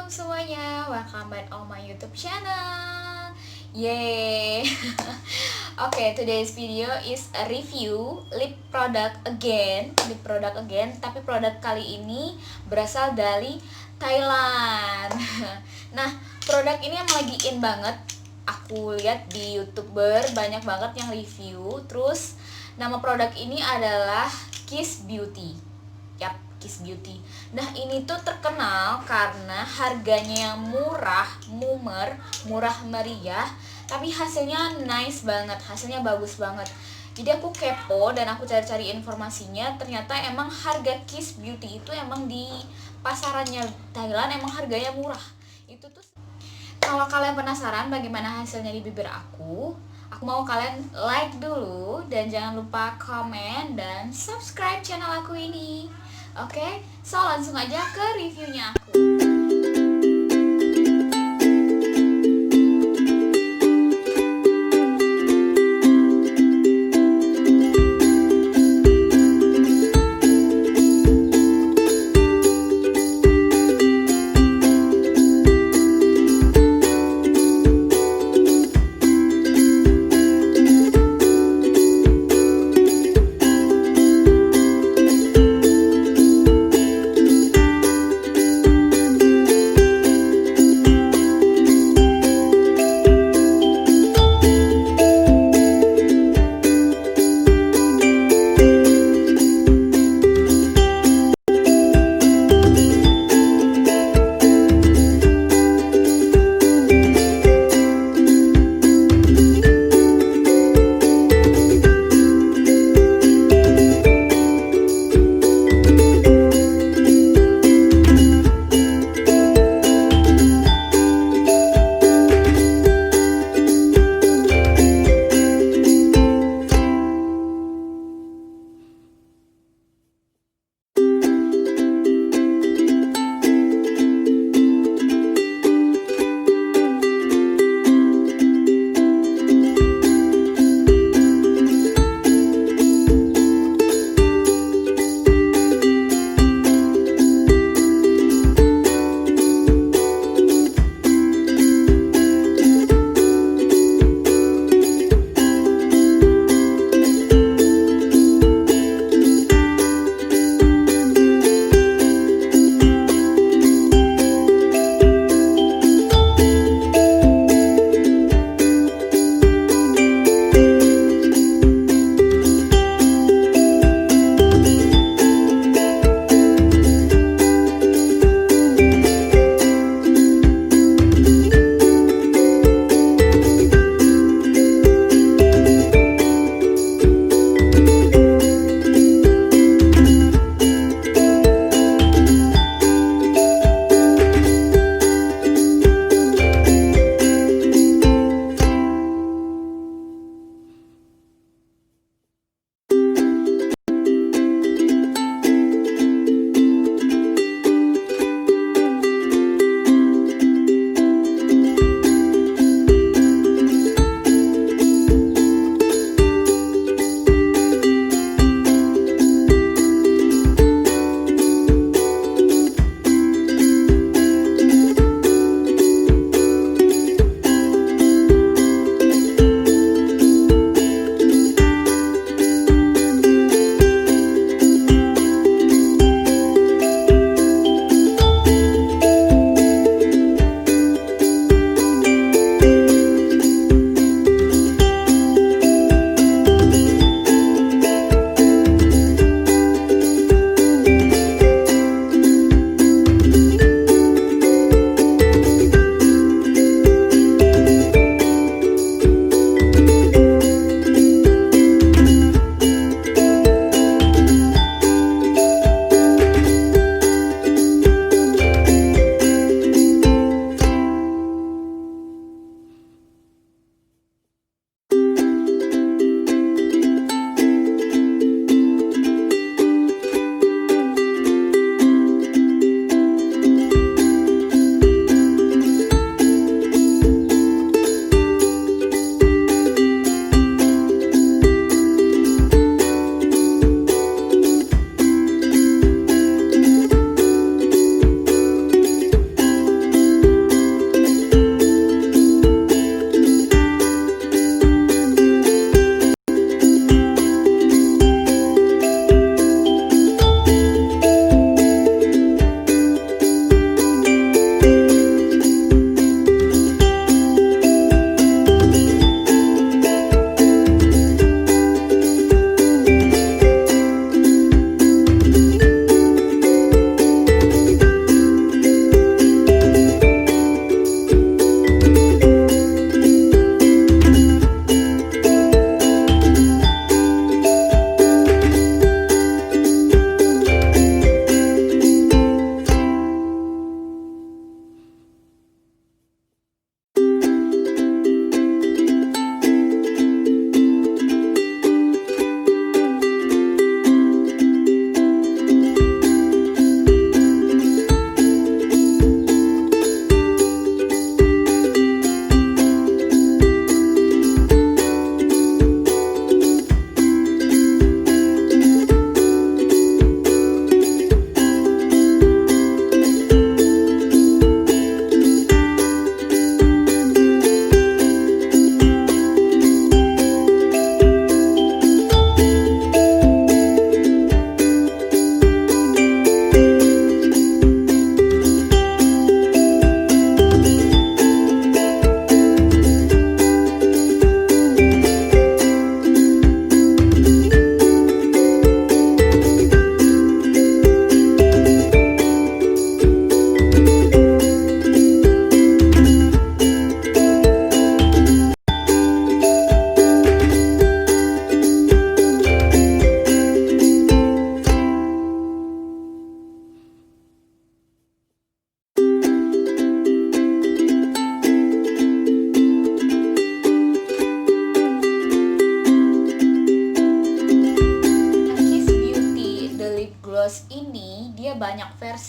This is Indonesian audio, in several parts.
semuanya, welcome back on my YouTube channel. Yay. Okay, today's video is a review lip product again. Tapi produk kali ini berasal dari Thailand. Nah, produk ini yang lagi in banget. Aku lihat di YouTuber banyak banget yang review. Terus nama produk ini adalah Kiss Beauty. Yap, Kiss Beauty. Nah, ini tuh terkenal karena harganya yang murah meriah, tapi hasilnya nice banget, hasilnya bagus banget. Jadi aku kepo dan aku cari-cari informasinya, ternyata emang harga Kiss Beauty itu emang di pasarannya Thailand emang harganya murah. Itu tuh kalau kalian penasaran bagaimana hasilnya di bibir aku mau kalian like dulu dan jangan lupa komen dan subscribe channel aku ini. Oke, so langsung aja ke reviewnya aku.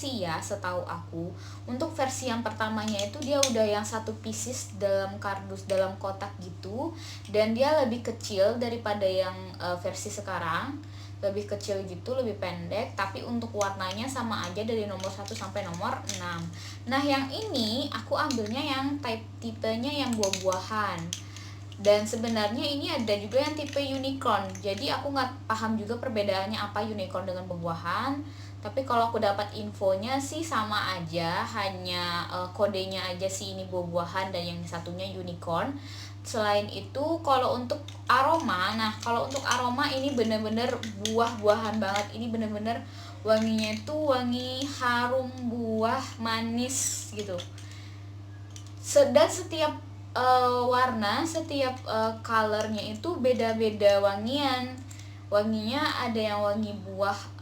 sih ya, setahu aku untuk versi yang pertamanya itu dia udah yang satu pieces dalam kardus, dalam kotak gitu, dan dia lebih kecil daripada yang versi sekarang, lebih kecil gitu, lebih pendek, tapi untuk warnanya sama aja dari nomor 1 sampai nomor 6. Nah yang ini aku ambilnya yang tipenya yang buah-buahan, dan sebenarnya ini ada juga yang tipe unicorn, jadi aku nggak paham juga perbedaannya apa unicorn dengan buah-buahan. Tapi kalau aku dapat infonya sih sama aja, hanya kodenya aja sih ini buah-buahan dan yang satunya unicorn. Selain itu kalau untuk aroma, nah kalau untuk aroma ini bener-bener buah-buahan banget. Ini bener-bener wanginya itu wangi harum buah manis gitu. Dan setiap warna, setiap colornya itu beda-beda wangian. Wanginya ada yang wangi buah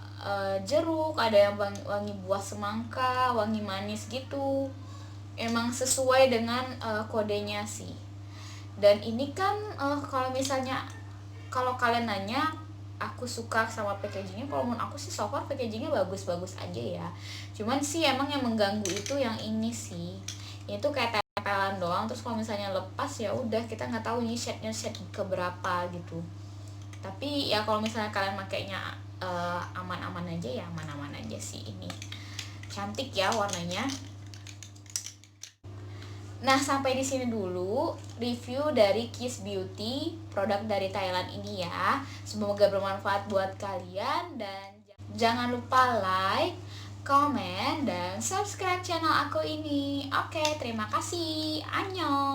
jeruk, ada yang wangi buah semangka, wangi manis gitu. Emang sesuai dengan kodenya sih. Dan ini kan kalau misalnya, kalau kalian nanya aku suka sama packagingnya, kalau menurut aku sih so far packagingnya bagus-bagus aja ya. Cuman sih emang yang mengganggu itu yang ini sih, itu kayak tempelan doang. Terus kalau misalnya lepas ya udah, kita nggak tahu ini shade-nya shade keberapa gitu. Tapi ya kalau misalnya kalian makainya aman-aman aja ya, aman-aman aja sih. Ini cantik ya warnanya. Nah, sampai di sini dulu review dari Kiss Beauty, produk dari Thailand ini ya. Semoga bermanfaat buat kalian, dan jangan lupa like, komen, dan subscribe channel aku ini. Oke, terima kasih. Annyeong.